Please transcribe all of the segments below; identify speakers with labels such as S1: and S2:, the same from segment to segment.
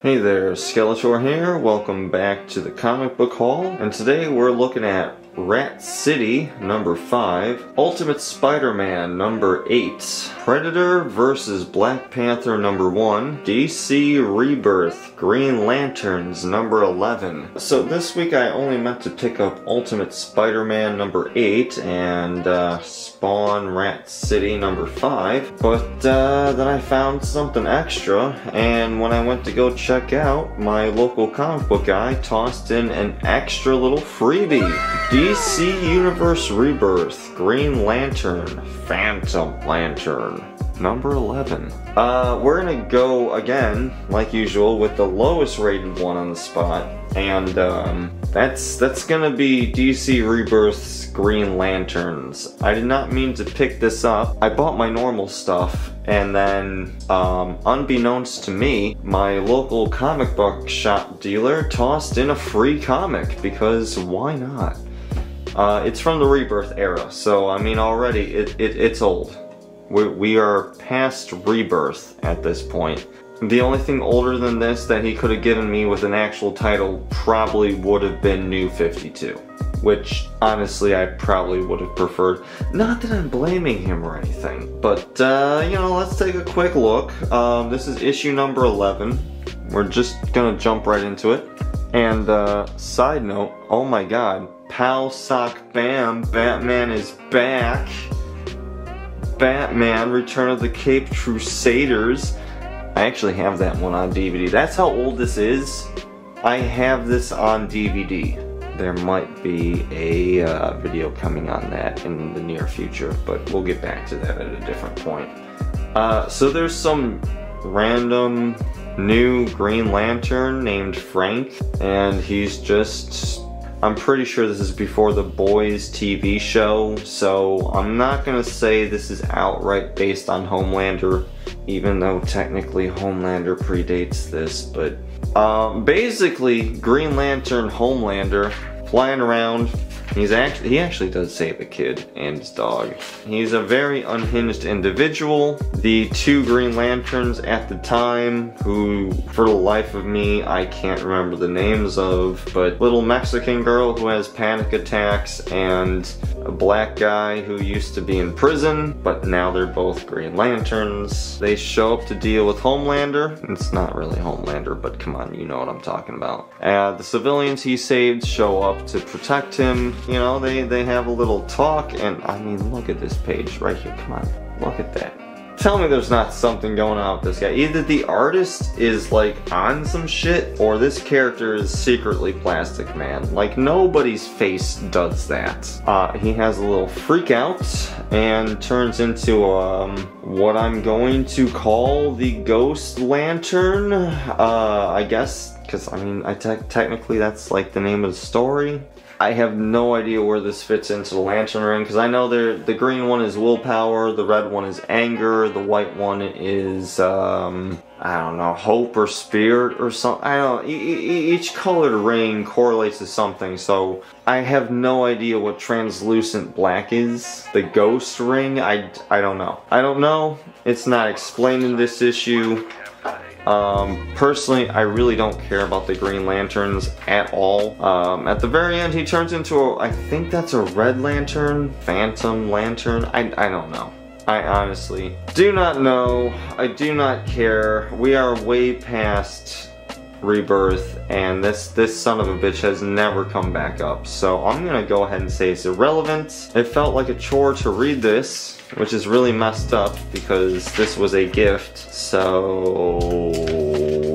S1: Hey there, Skeletor here. Welcome back to the comic book haul. And today we're looking at Rat City number 5, Ultimate Spider-Man number 8, Predator vs. Black Panther number 1, DC Rebirth Green Lanterns number 11. So this week I only meant to pick up Ultimate Spider-Man number 8 and Spawn Rat City number 5, but then I found something extra, and when I went to go check out, my local comic book guy tossed in an extra little freebie. DC Universe Rebirth Green Lantern Phantom Lantern number 11. We're gonna go again, like usual, with the lowest rated one on the spot, and that's gonna be DC Rebirth's Green Lanterns. I did not mean to pick this up. I bought my normal stuff, and then unbeknownst to me, my local comic book shop dealer tossed in a free comic, because why not? It's from the Rebirth era, so I mean already it's old. We are past Rebirth at this point. The only thing older than this that he could have given me with an actual title probably would have been New 52. Which, honestly, I probably would have preferred. Not that I'm blaming him or anything, but, you know, let's take a quick look. This is issue number 11. We're just gonna jump right into it. And, side note, oh my god, Pow Sock Bam, Batman is back. Batman, Return of the Caped Crusaders. I actually have that one on DVD. That's how old this is. I have this on DVD. There might be a video coming on that in the near future, but we'll get back to that at a different point. So there's some random new Green Lantern named Frank, and he's just... I'm pretty sure this is before the Boys TV show, so I'm not gonna say this is outright based on Homelander, even though technically Homelander predates this, but basically Green Lantern Homelander flying around. He actually does save a kid and his dog. He's a very unhinged individual. The two Green Lanterns at the time, who for the life of me I can't remember the names of, but little Mexican girl who has panic attacks and a black guy who used to be in prison, but now they're both Green Lanterns. They show up to deal with Homelander. It's not really Homelander, but come on, you know what I'm talking about. The civilians he saved show up to protect him. You know, they have a little talk, and I mean, look at this page right here. Come on, look at that. Tell me there's not something going on with this guy. Either the artist is like on some shit, or this character is secretly Plastic Man. Like, nobody's face does that. He has a little freak out and turns into what I'm going to call the Ghost Lantern, I guess, because I mean, technically that's like the name of the story. I have no idea where this fits into the Lantern Ring, because I know the green one is willpower, the red one is anger, the white one is, I don't know, hope or spirit or something. I don't know, each colored ring correlates to something, so I have no idea what translucent black is. The ghost ring, I don't know. I don't know, it's not explained in this issue. Personally, I really don't care about the Green Lanterns at all. At the very end, he turns into I think that's a Red Lantern, Phantom Lantern, I don't know. I honestly do not know. I do not care. We are way past Rebirth, and this son of a bitch has never come back up. So I'm gonna go ahead and say it's irrelevant. It felt like a chore to read this, which is really messed up because this was a gift. So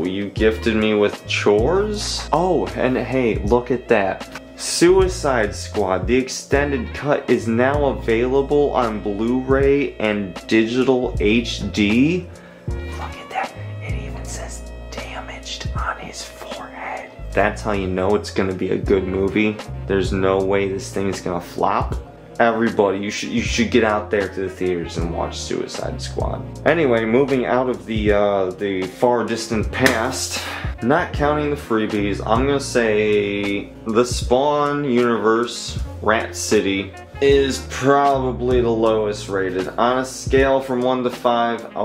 S1: you gifted me with chores? Oh, and hey, look at that. Suicide Squad, the extended cut, is now available on Blu-ray and digital HD. Look at that, it even says damaged on his forehead. That's how you know it's gonna be a good movie. There's no way this thing is gonna flop. Everybody, you should get out there to the theaters and watch Suicide Squad. Anyway, moving out of the far distant past, not counting the freebies, I'm gonna say the Spawn universe, Rat City, is probably the lowest rated. On a scale from 1 to 5,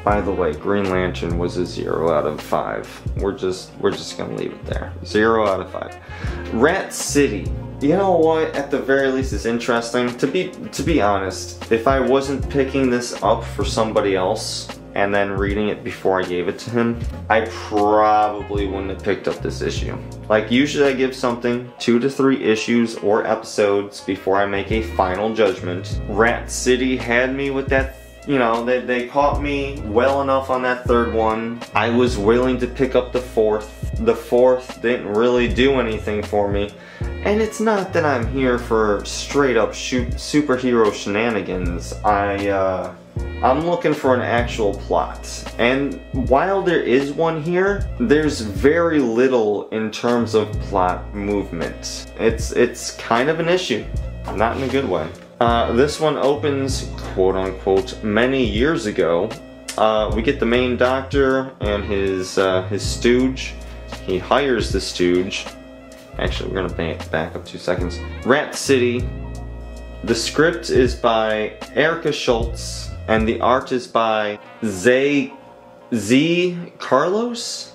S1: By the way, Green Lantern was a 0 out of 5. We're just gonna leave it there. 0 out of 5. Rat City. You know what? At the very least, it's interesting. To be honest, if I wasn't picking this up for somebody else and then reading it before I gave it to him, I probably wouldn't have picked up this issue. Like, usually I give something 2 to 3 issues or episodes before I make a final judgment. Rat City had me with that. You know, they caught me well enough on that 3rd one. I was willing to pick up the 4th. The 4th didn't really do anything for me. And it's not that I'm here for straight up superhero shenanigans. I'm looking for an actual plot. And while there is one here, there's very little in terms of plot movement. It's kind of an issue. Not in a good way. This one opens, quote unquote, many years ago. We get the main doctor and his stooge. He hires the stooge. Actually, we're gonna back up 2 seconds. Rat City. The script is by Erica Schultz, and the art is by Z Carlos.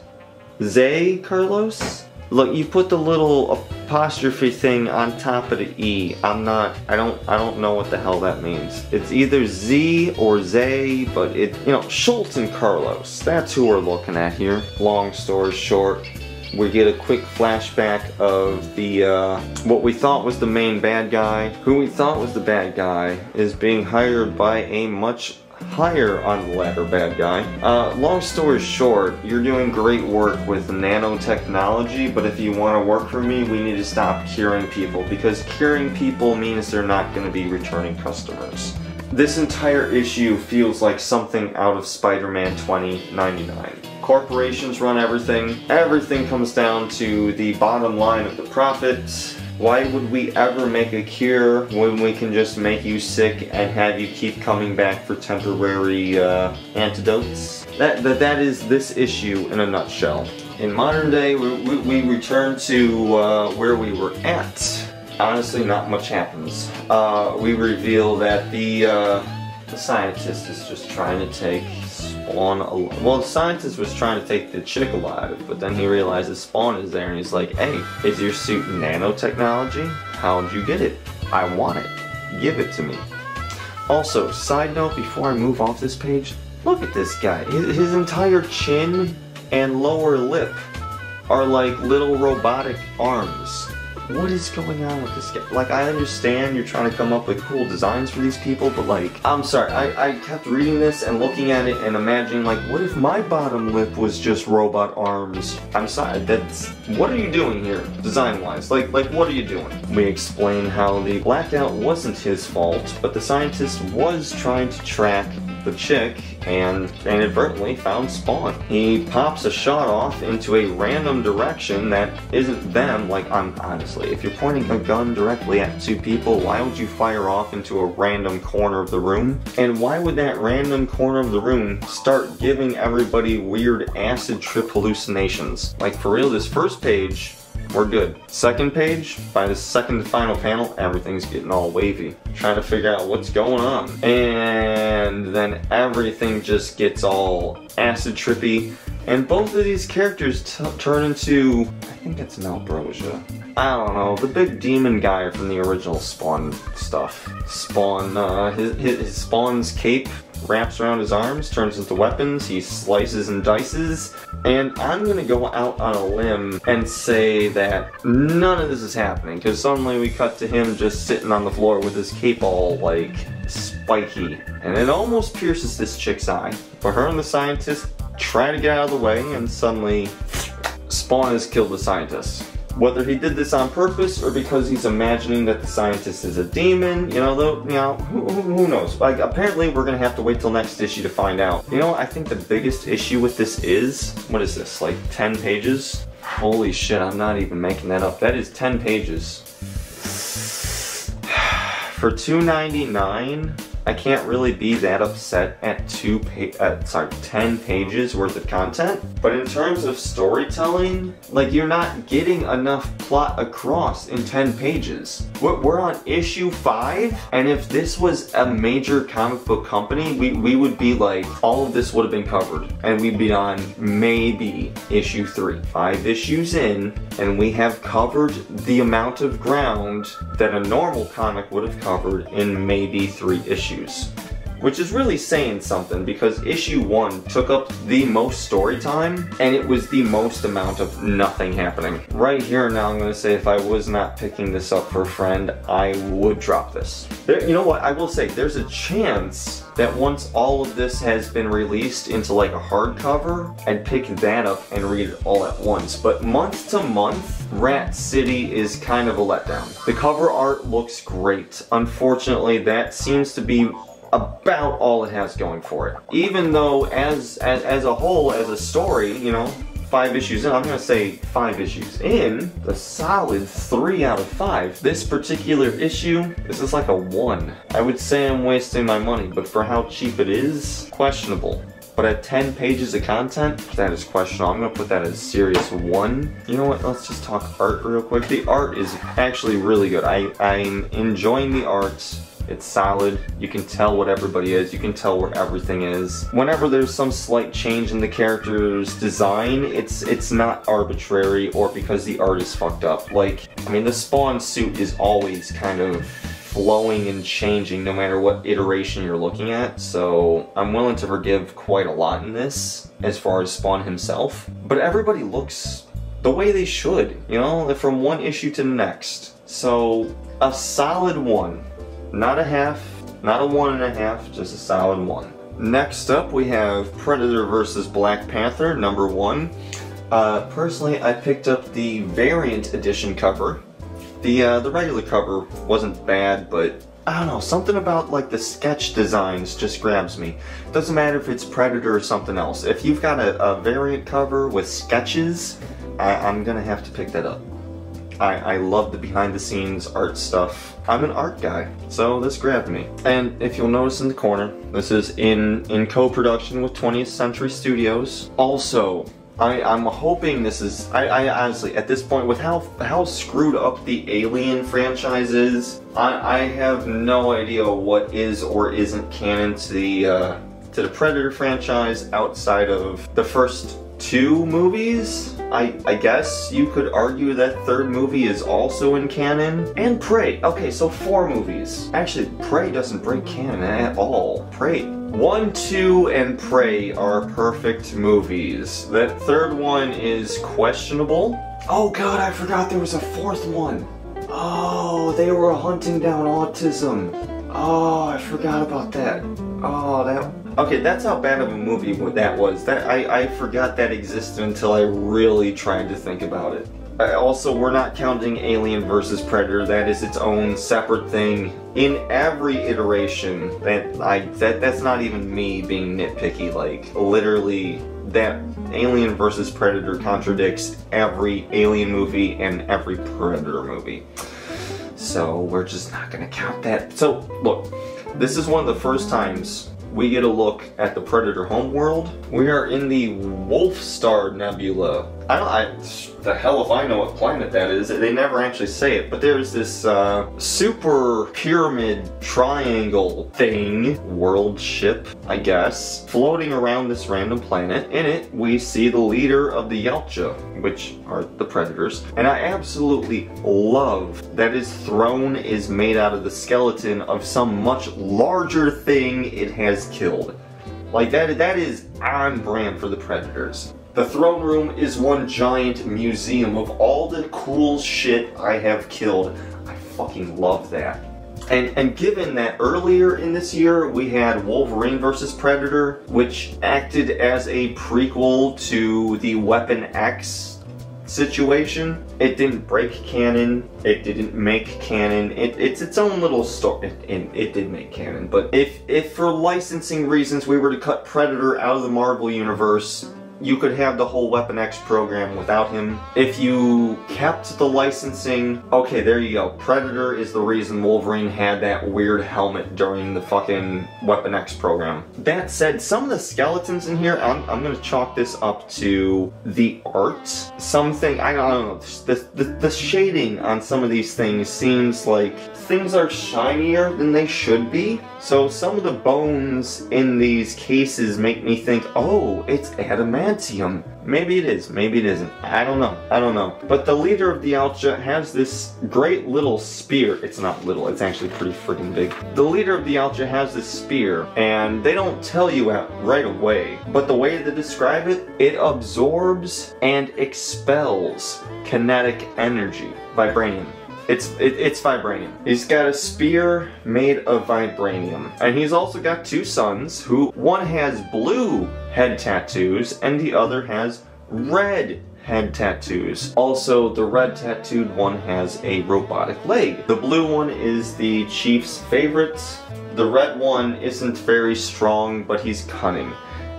S1: Look, you put the little apostrophe thing on top of the E. I don't know what the hell that means. It's either Z or Zay, but Schultz and Carlos. That's who we're looking at here. Long story short, we get a quick flashback of the, what we thought was the main bad guy. Who we thought was the bad guy is being hired by a much higher on the ladder bad guy. Long story short, you're doing great work with nanotechnology, but if you want to work for me, we need to stop curing people, because curing people means they're not going to be returning customers. This entire issue feels like something out of Spider-Man 2099. Corporations run everything. Everything comes down to the bottom line of the profit. Why would we ever make a cure when we can just make you sick and have you keep coming back for temporary antidotes? That is this issue in a nutshell. In modern day, we return to where we were at. Honestly, not much happens. We reveal that the scientist is just trying to take Spawn alive. Well, the scientist was trying to take the chick alive, but then he realizes Spawn is there and he's like, hey, is your suit nanotechnology? How'd you get it? I want it. Give it to me. Also, side note before I move off this page, look at this guy. His entire chin and lower lip are like little robotic arms. What is going on with this guy? Like, I understand you're trying to come up with cool designs for these people, but like, I'm sorry, I kept reading this and looking at it and imagining, like, what if my bottom lip was just robot arms? I'm sorry, what are you doing here, design-wise? Like, what are you doing? We explain how the blackout wasn't his fault, but the scientist was trying to track the chick and inadvertently found Spawn. He pops a shot off into a random direction that isn't them. Like, honestly, if you're pointing a gun directly at 2 people, why would you fire off into a random corner of the room? And why would that random corner of the room start giving everybody weird acid trip hallucinations? Like, for real, this first page, we're good. Second page, by the second to final panel, everything's getting all wavy. Trying to figure out what's going on. And then everything just gets all acid trippy. And both of these characters turn into, I think it's Malbrosia. I don't know, the big demon guy from the original Spawn stuff. Spawn, his Spawn's cape wraps around his arms, turns into weapons, he slices and dices. And I'm gonna go out on a limb and say that none of this is happening, because suddenly we cut to him just sitting on the floor with his cape all, like, spiky. And it almost pierces this chick's eye. But her and the scientist try to get out of the way, and suddenly Spawn has killed the scientist. Whether he did this on purpose or because he's imagining that the scientist is a demon, who knows? Like, apparently we're gonna have to wait till next issue to find out. You know what I think the biggest issue with this is? What is this, like 10 pages? Holy shit, I'm not even making that up. That is 10 pages. For $2.99, I can't really be that upset at 10 pages worth of content. But in terms of storytelling, like, you're not getting enough plot across in 10 pages. We're on issue 5, and if this was a major comic book company, we would be like, all of this would have been covered, and we'd be on maybe issue 3. 5 issues in, and we have covered the amount of ground that a normal comic would have covered in maybe 3 issues. Which is really saying something, because issue 1 took up the most story time, and it was the most amount of nothing happening. Right here now I'm going to say, if I was not picking this up for a friend, I would drop this. You know what, I will say, there's a chance that once all of this has been released into like a hardcover, I'd pick that up and read it all at once. But month to month, Rat City is kind of a letdown. The cover art looks great. Unfortunately, that seems to be about all it has going for it. Even though as a whole, as a story, you know, 5 issues in, I'm gonna say 5 issues in, the solid 3 out of 5. This particular issue, this is like a 1. I would say I'm wasting my money, but for how cheap it is, questionable. But at 10 pages of content, that is questionable. I'm gonna put that as a serious 1. You know what, let's just talk art real quick. The art is actually really good. I'm enjoying the art. It's solid. You can tell what everybody is. You can tell where everything is. Whenever there's some slight change in the character's design, it's not arbitrary or because the art is fucked up. Like, I mean, the Spawn suit is always kind of flowing and changing no matter what iteration you're looking at, so I'm willing to forgive quite a lot in this as far as Spawn himself. But everybody looks the way they should, you know, from one issue to the next. So, a solid 1. Not a half, not a 1.5, just a solid 1. Next up, we have Predator vs. Black Panther, number 1. Personally, I picked up the variant edition cover. The regular cover wasn't bad, but I don't know, something about like the sketch designs just grabs me. Doesn't matter if it's Predator or something else. If you've got a variant cover with sketches, I'm gonna have to pick that up. I love the behind-the-scenes art stuff. I'm an art guy, so this grabbed me. And if you'll notice in the corner, this is in co-production with 20th Century Studios. Also, I'm hoping this is, I honestly, at this point, with how screwed up the Alien franchise is, I have no idea what is or isn't canon to the Predator franchise outside of the first 2 movies. I guess you could argue that 3rd movie is also in canon. And Prey. Okay, so 4 movies. Actually, Prey doesn't break canon at all. Prey. 1, 2, and Prey are perfect movies. That 3rd one is questionable. Oh god, I forgot there was a 4th one. Oh, they were hunting down autism. Oh, I forgot about that. Oh, that... Okay, that's how bad of a movie that was. I forgot that existed until I really tried to think about it. Also, we're not counting Alien vs. Predator. That is its own separate thing. In every iteration, that's not even me being nitpicky. Like, literally, that Alien vs. Predator contradicts every Alien movie and every Predator movie. So, we're just not gonna count that. So, look, this is one of the first times we get a look at the Predator homeworld. We are in the Wolfstar Nebula. The hell if I know what planet that is. They never actually say it, but there's this super pyramid triangle thing, world ship, I guess, floating around this random planet. In it, we see the leader of the Yautja, which are the Predators, and I absolutely love that his throne is made out of the skeleton of some much larger thing it has killed. Like, that is on brand for the Predators. The throne room is one giant museum of all the cool shit I have killed. I fucking love that. And given that earlier in this year we had Wolverine vs. Predator, which acted as a prequel to the Weapon X situation, it didn't break canon, it didn't make canon, it's its own little story. It did make canon, but if for licensing reasons we were to cut Predator out of the Marvel Universe, you could have the whole Weapon X program without him. If you kept the licensing, okay, there you go. Predator is the reason Wolverine had that weird helmet during the fucking Weapon X program. That said, some of the skeletons in here, I'm gonna chalk this up to the art. Something, I don't know, the shading on some of these things seems like things are shinier than they should be. So some of the bones in these cases make me think, oh, it's adamantium. Maybe it is, maybe it isn't. I don't know. But the leader of the Yautja has this great little spear. It's not little, it's actually pretty freaking big. The leader of the Yautja has this spear, and they don't tell you right away, but the way they describe it, it absorbs and expels kinetic energy, vibranium. It's vibranium. He's got a spear made of vibranium. And he's also got two sons, who one has blue head tattoos and the other has red head tattoos. Also, the red tattooed one has a robotic leg. The blue one is the chief's favorite. The red one isn't very strong, but he's cunning.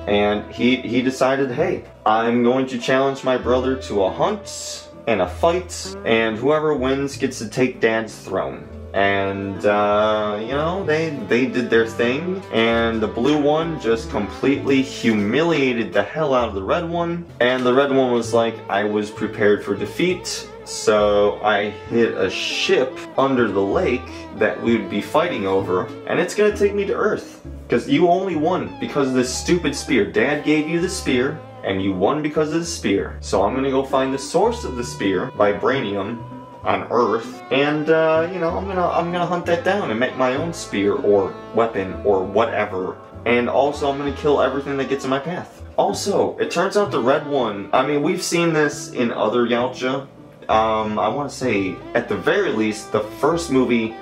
S1: And he decided, hey, I'm going to challenge my brother to a hunt and a fight, and whoever wins gets to take Dad's throne. And, you know, they did their thing, and the blue one just completely humiliated the hell out of the red one, and the red one was like, I was prepared for defeat, so I hid a ship under the lake that we would be fighting over, and it's gonna take me to Earth. Because you only won because of this stupid spear. Dad gave you the spear, and you won because of the spear. So I'm gonna go find the source of the spear, vibranium, on Earth, and you know, I'm gonna hunt that down and make my own spear or weapon or whatever. And also, I'm gonna kill everything that gets in my path. Also, it turns out the red one, I mean, we've seen this in other Yautja. I want to say, at the very least, the first movie,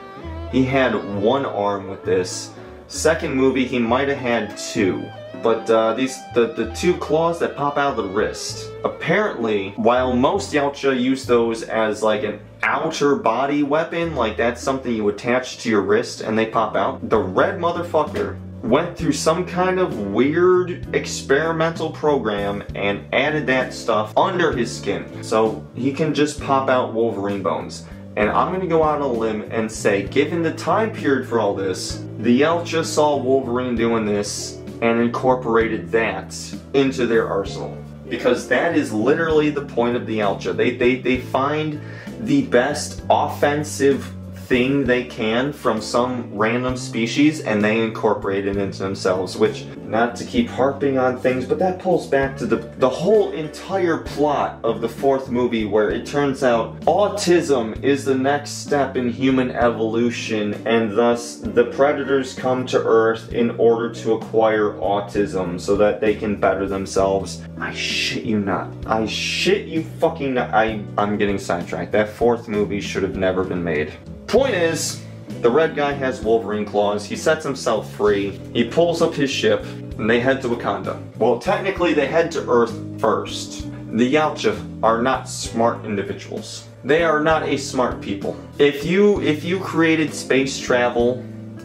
S1: he had one arm with this. Second movie, he might have had two. But the two claws that pop out of the wrist, apparently, while most Yautja use those as like an outer body weapon, like that's something you attach to your wrist and they pop out, the red motherfucker went through some kind of weird experimental program and added that stuff under his skin. So he can just pop out Wolverine bones. And I'm gonna go out on a limb and say, given the time period for all this, the Yautja saw Wolverine doing this and incorporated that into their arsenal. Because that is literally the point of the Yautja. They find the best offensive thing they can from some random species and they incorporate it into themselves, which, not to keep harping on things, but that pulls back to the whole entire plot of the fourth movie, where it turns out autism is the next step in human evolution, and thus the predators come to Earth in order to acquire autism so that they can better themselves. I shit you not. I shit you fucking not. I'm getting sidetracked. That fourth movie should have never been made. Point is, the red guy has Wolverine claws, he sets himself free, he pulls up his ship, and they head to Wakanda. Well, technically they head to Earth first. The Yautja are not smart individuals. They are not a smart people. If you created space travel,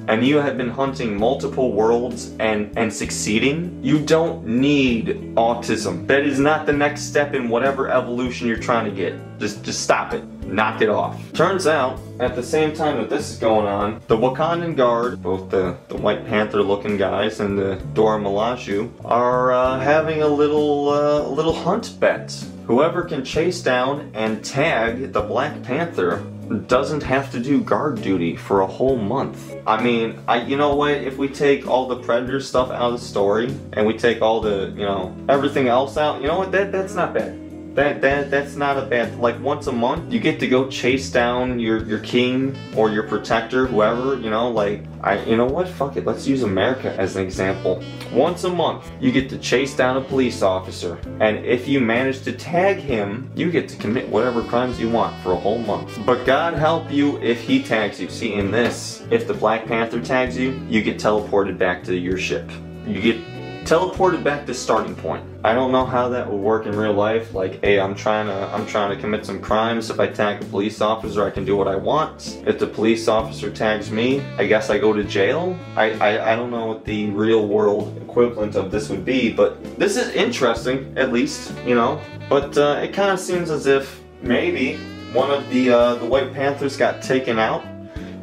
S1: and you have been hunting multiple worlds and succeeding, you don't need autism. That is not the next step in whatever evolution you're trying to get. Just stop it. Knock it off. Turns out, at the same time that this is going on, the Wakandan Guard, both the White Panther looking guys and the Dora Milaje, are having a little hunt bet. Whoever can chase down and tag the Black Panther doesn't have to do guard duty for a whole month. I mean, you know what, if we take all the Predator stuff out of the story, and we take all the, you know, everything else out, you know what, that's not bad. That's not a bad, like once a month, you get to go chase down your king or your protector, whoever, you know, like, you know what, fuck it, let's use America as an example. Once a month, you get to chase down a police officer, and if you manage to tag him, you get to commit whatever crimes you want for a whole month. But God help you if he tags you. See, in this, if the Black Panther tags you, you get teleported back to your ship. You get teleported back to starting point. I don't know how that would work in real life. Like, hey, I'm trying to commit some crimes. If I tag a police officer, I can do what I want. If the police officer tags me, I guess I go to jail. I don't know what the real world equivalent of this would be, but this is interesting, at least, you know. But it kind of seems as if maybe one of the White Panthers got taken out.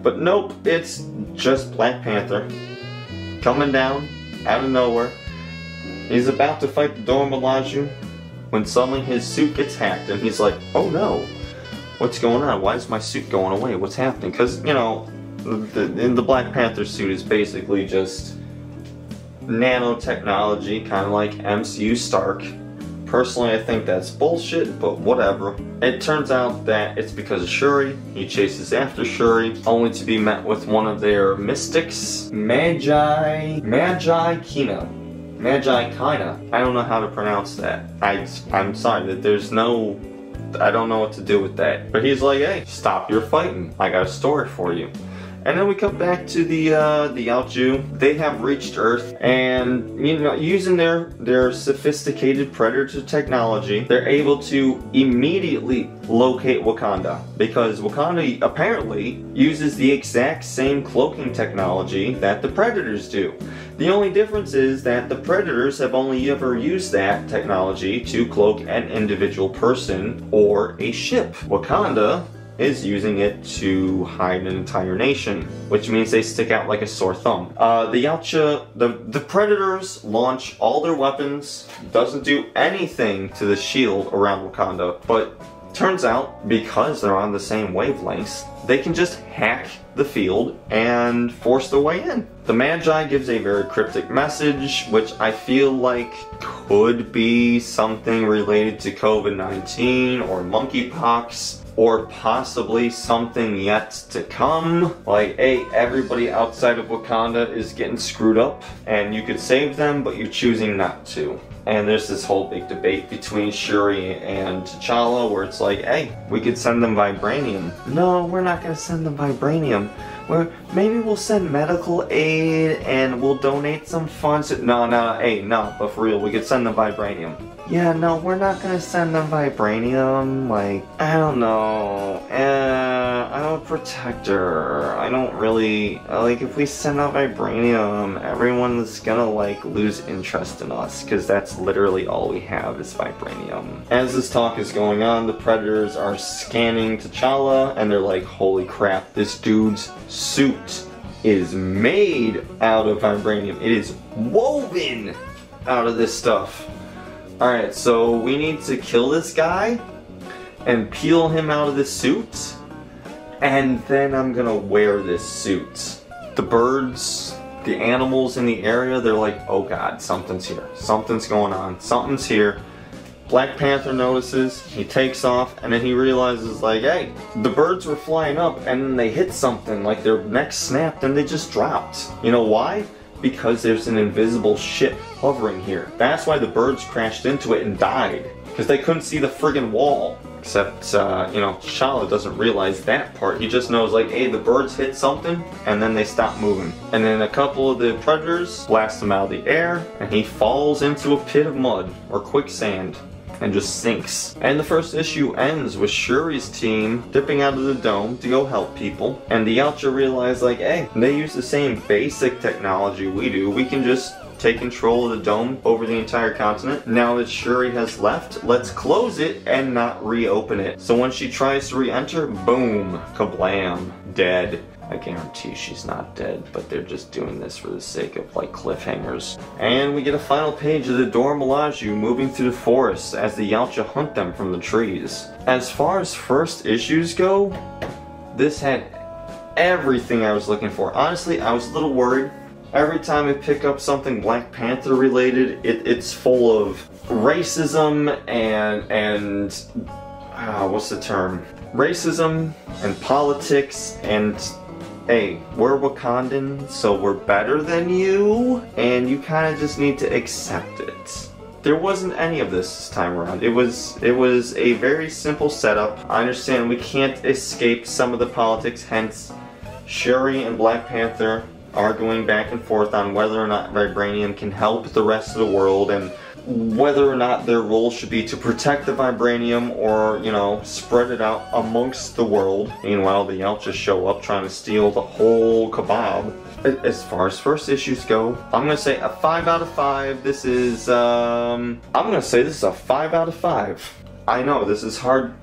S1: But nope, it's just Black Panther coming down out of nowhere. He's about to fight the Dora Milaje when suddenly his suit gets hacked and he's like, oh no, what's going on? Why is my suit going away? What's happening? Because, you know, the Black Panther suit is basically just nanotechnology, kind of like MCU Stark. Personally, I think that's bullshit, but whatever. It turns out that it's because of Shuri. He chases after Shuri, only to be met with one of their mystics, Magi Kina. I don't know how to pronounce that. I'm sorry that there's no... I don't know what to do with that. But he's like, hey, stop your fighting. I got a story for you. And then we come back to the Yautju. They have reached Earth, and you know, using their sophisticated predator technology, they're able to immediately locate Wakanda, because Wakanda apparently uses the exact same cloaking technology that the Predators do. The only difference is that the Predators have only ever used that technology to cloak an individual person or a ship. Wakanda is using it to hide an entire nation, which means they stick out like a sore thumb. The Yautja, the Predators launch all their weapons, doesn't do anything to the shield around Wakanda, but turns out, because they're on the same wavelengths, they can just hack the field and force their way in. The Magi gives a very cryptic message, which I feel like could be something related to COVID-19 or monkeypox, or possibly something yet to come. Like, hey, everybody outside of Wakanda is getting screwed up, and you could save them, but you're choosing not to. And there's this whole big debate between Shuri and T'Challa where it's like, hey, we could send them vibranium. No, we're not gonna send them vibranium. Maybe we'll send medical aid and we'll donate some funds. No, but for real, we could send them vibranium. Yeah, no, we're not gonna send them vibranium. Like, I don't know. I'm a protector. I don't really, like, if we send out vibranium, everyone's gonna, like, lose interest in us, because that's literally all we have is vibranium. As this talk is going on, the Predators are scanning T'Challa, and they're like, holy crap, this dude's suit is made out of vibranium. It is woven out of this stuff. Alright, so we need to kill this guy and peel him out of this suit, and then I'm gonna wear this suit. The birds, the animals in the area, they're like, oh god, something's here. Something's going on. Something's here. Black Panther notices, he takes off, and then he realizes, like, hey, the birds were flying up and then they hit something, like their necks snapped and they just dropped. You know why? Because there's an invisible ship hovering here. That's why the birds crashed into it and died, because they couldn't see the friggin' wall. Except, you know, T'Challa doesn't realize that part. He just knows, like, hey, the birds hit something, and then they stop moving. And then a couple of the Predators blast him out of the air, and he falls into a pit of mud, or quicksand, and just sinks. And the first issue ends with Shuri's team dipping out of the dome to go help people. And the Yautja realize, like, hey, they use the same basic technology we do. We can just take control of the dome over the entire continent. Now that Shuri has left, let's close it and not reopen it. So when she tries to re-enter, boom, kablam, dead. I guarantee she's not dead, but they're just doing this for the sake of, like, cliffhangers. And we get a final page of the Dora Milaje moving through the forest as the Yautja hunt them from the trees. As far as first issues go, this had everything I was looking for. Honestly, I was a little worried. Every time I pick up something Black Panther related, it's full of racism and what's the term? Racism and politics and, hey, we're Wakandan, so we're better than you, and you kind of just need to accept it. There wasn't any of this time around. It was a very simple setup. I understand we can't escape some of the politics, hence Shuri and Black Panther arguing back and forth on whether or not vibranium can help the rest of the world and whether or not their role should be to protect the vibranium or, you know, spread it out amongst the world. Meanwhile, the Yautjas show up trying to steal the whole kebab. As far as first issues go, I'm gonna say a 5 out of 5. This is, I'm gonna say this is a 5 out of 5. I know, this is hard.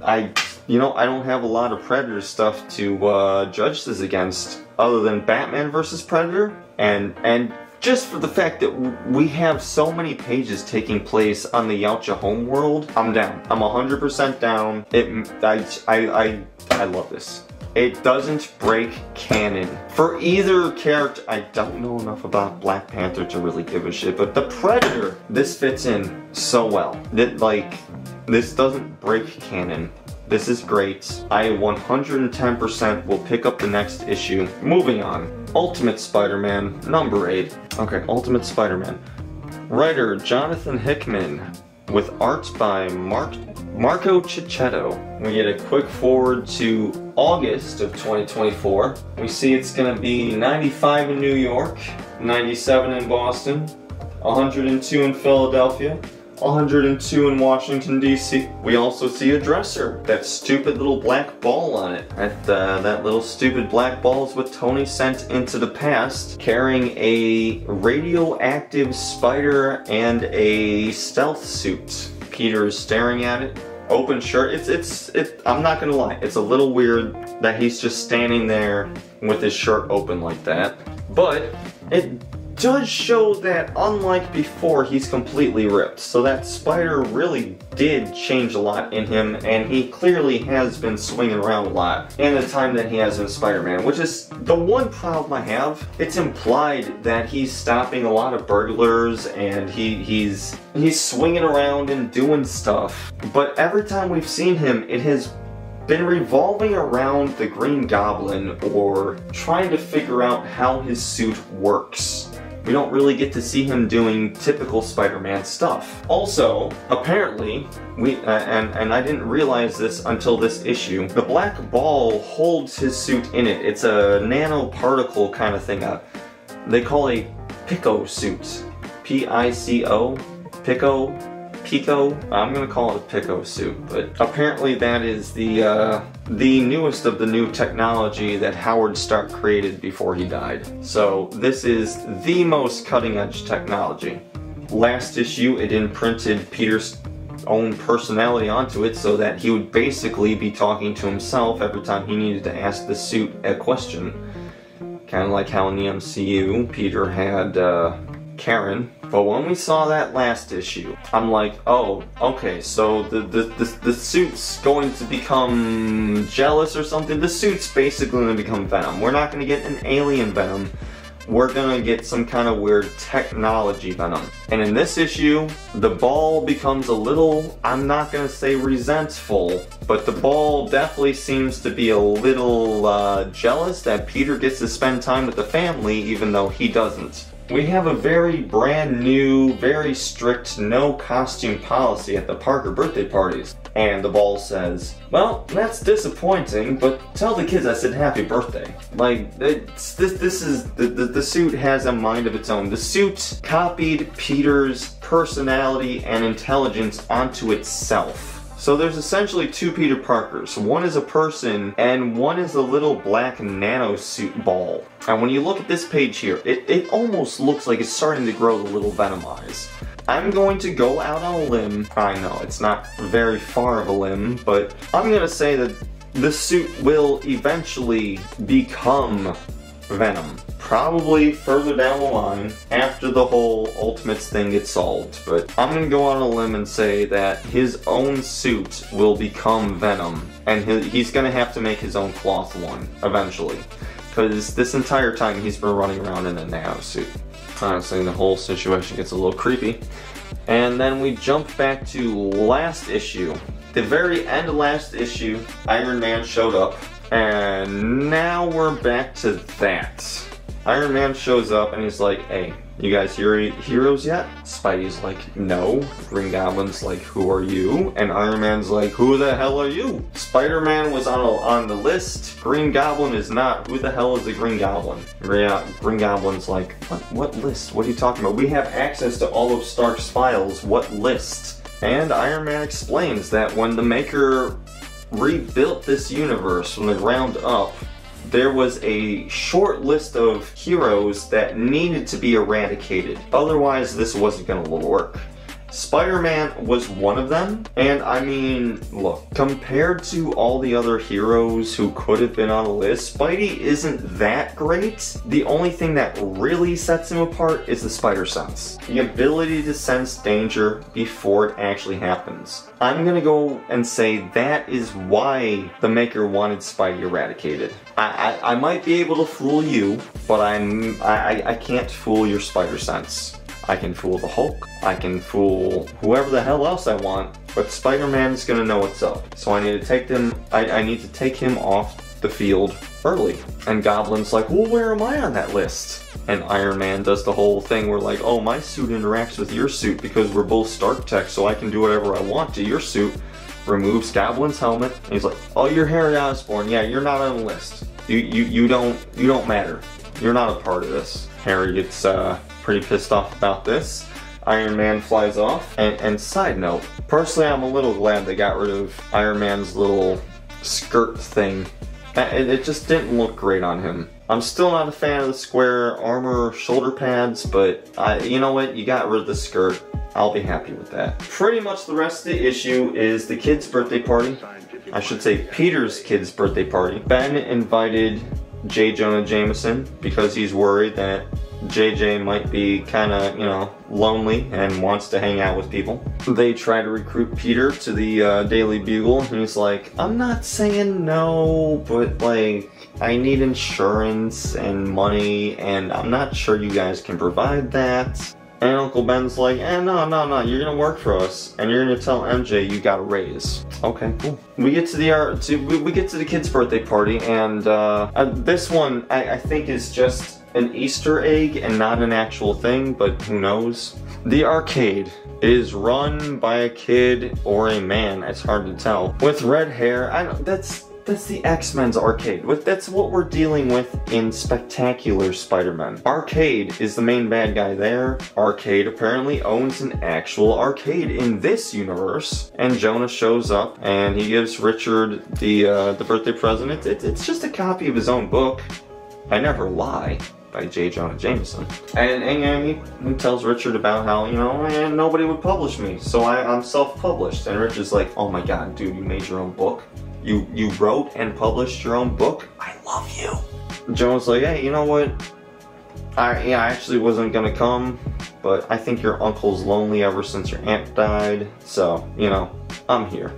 S1: You know, I don't have a lot of Predator stuff to judge this against other than Batman vs. Predator, and just for the fact that we have so many pages taking place on the Yautja homeworld, I'm down. I'm 100% down. I love this. It doesn't break canon. For either character, I don't know enough about Black Panther to really give a shit, but the Predator, this fits in so well. This doesn't break canon. This is great. I 110% will pick up the next issue. Moving on. Ultimate Spider-Man, number 8. Okay, Ultimate Spider-Man. Writer Jonathan Hickman, with art by Marco Cicchetto. We get a quick forward to August of 2024. We see it's gonna be 95 in New York, 97 in Boston, 102 in Philadelphia, 102 in Washington, D.C. We also see a dresser. That stupid little black ball on it. That little stupid black ball is what Tony sent into the past, carrying a radioactive spider and a stealth suit. Peter is staring at it. Open shirt. I'm not gonna lie, it's a little weird that he's just standing there with his shirt open like that. But it does show that, unlike before, he's completely ripped. So that spider really did change a lot in him, and he clearly has been swinging around a lot in the time that he has been Spider-Man, which is the one problem I have. It's implied that he's stopping a lot of burglars, and he's swinging around and doing stuff. But every time we've seen him, it has been revolving around the Green Goblin or trying to figure out how his suit works. We don't really get to see him doing typical Spider-Man stuff. Also, apparently, and I didn't realize this until this issue, the black ball holds his suit in it. It's a nanoparticle kind of thing. They call a Pico suit. P-I-C-O? Pico? I'm gonna call it a Pico suit, but apparently that is the newest of the new technology that Howard Stark created before he died. So this is the most cutting-edge technology. Last issue, it imprinted Peter's own personality onto it so that he would basically be talking to himself every time he needed to ask the suit a question. Kind of like how in the MCU, Peter had Karen. But when we saw that last issue, I'm like, oh, okay, so the suit's going to become jealous or something. The suit's basically going to become Venom. We're not going to get an alien Venom. We're going to get some kind of weird technology Venom. And in this issue, the ball becomes a little, I'm not going to say resentful, but the ball definitely seems to be a little jealous that Peter gets to spend time with the family even though he doesn't. We have a very brand new, very strict no costume policy at the Parker birthday parties. And the ball says, well, that's disappointing, but tell the kids I said happy birthday. Like, the suit has a mind of its own. The suit copied Peter's personality and intelligence onto itself. So there's essentially two Peter Parkers. One is a person, and one is a little black nanosuit ball. And when you look at this page here, it almost looks like it's starting to grow the little Venom eyes. I'm going to go out on a limb. I know, it's not very far of a limb, but I'm gonna say that the suit will eventually become Venom. Probably further down the line, after the whole Ultimates thing gets solved. But I'm gonna go on a limb and say that his own suit will become Venom. And he's gonna have to make his own cloth one, eventually. Because this entire time he's been running around in a nano suit. Honestly, the whole situation gets a little creepy. And then we jump back to last issue. The very end of last issue, Iron Man showed up. And now we're back to that. Iron Man shows up and he's like, hey, You guys heroes yet? Spidey's like, no. Green Goblin's like, who are you? And Iron Man's like, who the hell are you? Spider-Man was on the list. Green Goblin is not. Who the hell is the Green Goblin? Green Goblin's like, what list? What are you talking about? We have access to all of Stark's files. What list? And Iron Man explains that when the Maker rebuilt this universe from the ground up, there was a short list of heroes that needed to be eradicated. Otherwise, this wasn't gonna work. Spider-Man was one of them, and I mean, look, compared to all the other heroes who could have been on a list, Spidey isn't that great. The only thing that really sets him apart is the spider sense. The ability to sense danger before it actually happens. I'm gonna go and say that is why the Maker wanted Spidey eradicated. I might be able to fool you, but I can't fool your spider sense. I can fool the Hulk, I can fool whoever the hell else I want, but Spider-Man's gonna know what's up. So I need to take him off the field early. And Goblin's like, well, where am I on that list? And Iron Man does the whole thing where like, oh, my suit interacts with your suit because we're both Stark tech, so I can do whatever I want to your suit. Removes Goblin's helmet, and he's like, oh, you're Harry Osborn, yeah, you're not on the list. You don't matter. You're not a part of this. Harry gets pretty pissed off about this. Iron Man flies off. And side note, personally I'm a little glad they got rid of Iron Man's little skirt thing. It just didn't look great on him. I'm still not a fan of the square armor shoulder pads, but you know what, you got rid of the skirt. I'll be happy with that. Pretty much the rest of the issue is the kid's birthday party. I should say Peter's kid's birthday party. Ben invited J. Jonah Jameson because he's worried that JJ might be kinda, you know, lonely and wants to hang out with people. They try to recruit Peter to the Daily Bugle, and he's like, I'm not saying no, but like, I need insurance and money, and I'm not sure you guys can provide that. And Uncle Ben's like, no, you're gonna work for us, and you're gonna tell MJ you got a raise. Okay, cool. We get to the kid's birthday party, and this one I think is just an Easter egg and not an actual thing, but who knows? The arcade is run by a kid or a man, it's hard to tell, with red hair. That's the X-Men's arcade. That's what we're dealing with in Spectacular Spider-Man. Arcade is the main bad guy there. Arcade apparently owns an actual arcade in this universe. And Jonah shows up and he gives Richard the birthday present. It's just a copy of his own book, I Never Lie, by J. Jonah Jameson. And he tells Richard about how, you know, nobody would publish me, so I'm self-published. And Richard's like, oh my god, dude, you made your own book? You wrote and published your own book? I love you. Jonah's like, hey, you know what? I actually wasn't gonna come, but I think your uncle's lonely ever since your aunt died, so, you know, I'm here.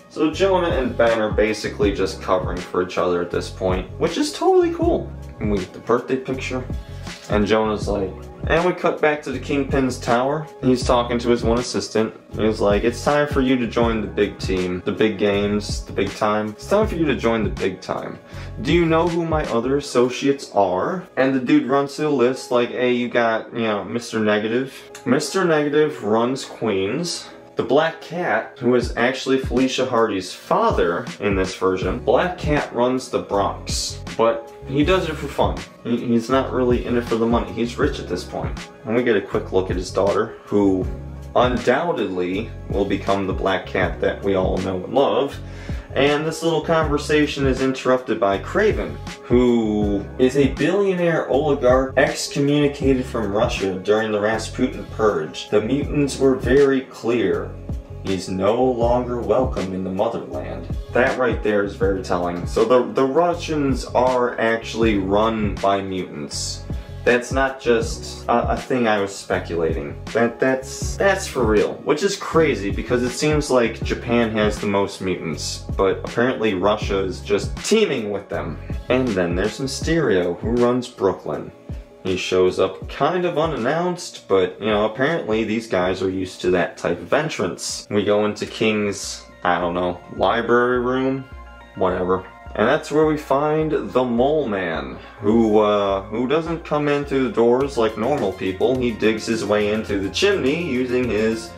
S1: So Jonah and Ben are basically just covering for each other at this point, which is totally cool. And we get the birthday picture, and Jonah's like, and we cut back to the Kingpin's tower. He's talking to his one assistant. He's like, it's time for you to join the big team, the big games, the big time. It's time for you to join the big time. Do you know who my other associates are? And the dude runs through the list like, hey, you got, you know, Mr. Negative. Mr. Negative runs Queens. The Black Cat, who is actually Felicia Hardy's father in this version. Black Cat runs the Bronx, but he does it for fun. He's not really in it for the money. He's rich at this point. And we get a quick look at his daughter, who undoubtedly will become the Black Cat that we all know and love. And this little conversation is interrupted by Kraven, who is a billionaire oligarch excommunicated from Russia during the Rasputin Purge. The mutants were very clear. He's no longer welcome in the motherland. That right there is very telling. So the Russians are actually run by mutants. That's not just a thing I was speculating. That's for real. Which is crazy because it seems like Japan has the most mutants, but apparently Russia is just teaming with them. And then there's Mysterio, who runs Brooklyn. He shows up kind of unannounced, but you know, apparently these guys are used to that type of entrance. We go into King's, I don't know, library room? Whatever. And that's where we find the Mole Man, who doesn't come in through the doors like normal people. He digs his way into the chimney using his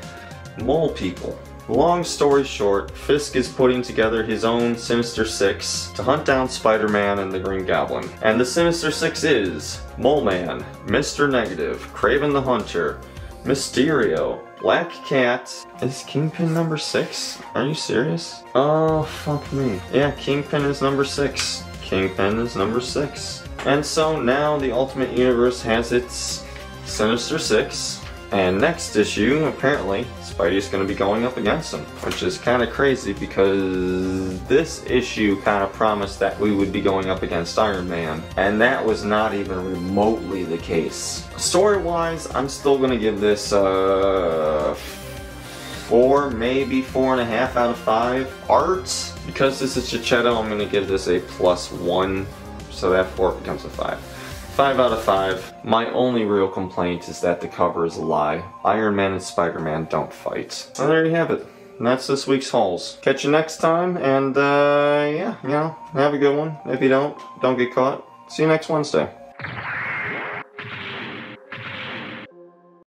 S1: mole people. Long story short, Fisk is putting together his own Sinister Six to hunt down Spider-Man and the Green Goblin. And the Sinister Six is Mole Man, Mr. Negative, Kraven the Hunter, Mysterio, Black Cat. Is Kingpin number 6? Are you serious? Oh, fuck me. Yeah, Kingpin is number 6. Kingpin is number 6. And so now the Ultimate Universe has its Sinister Six. And next issue, apparently, Spidey's going to be going up against him, which is kind of crazy because this issue kind of promised that we would be going up against Iron Man, and that was not even remotely the case. Story-wise, I'm still going to give this 4, maybe 4.5 out of 5. Art, because this is Chichetto, I'm going to give this a +1, so that 4 becomes a 5. 5 out of 5. My only real complaint is that the cover is a lie. Iron Man and Spider-Man don't fight. Well, there you have it. And that's this week's hauls. Catch you next time, and yeah, you know, have a good one. If you don't get caught. See you next Wednesday.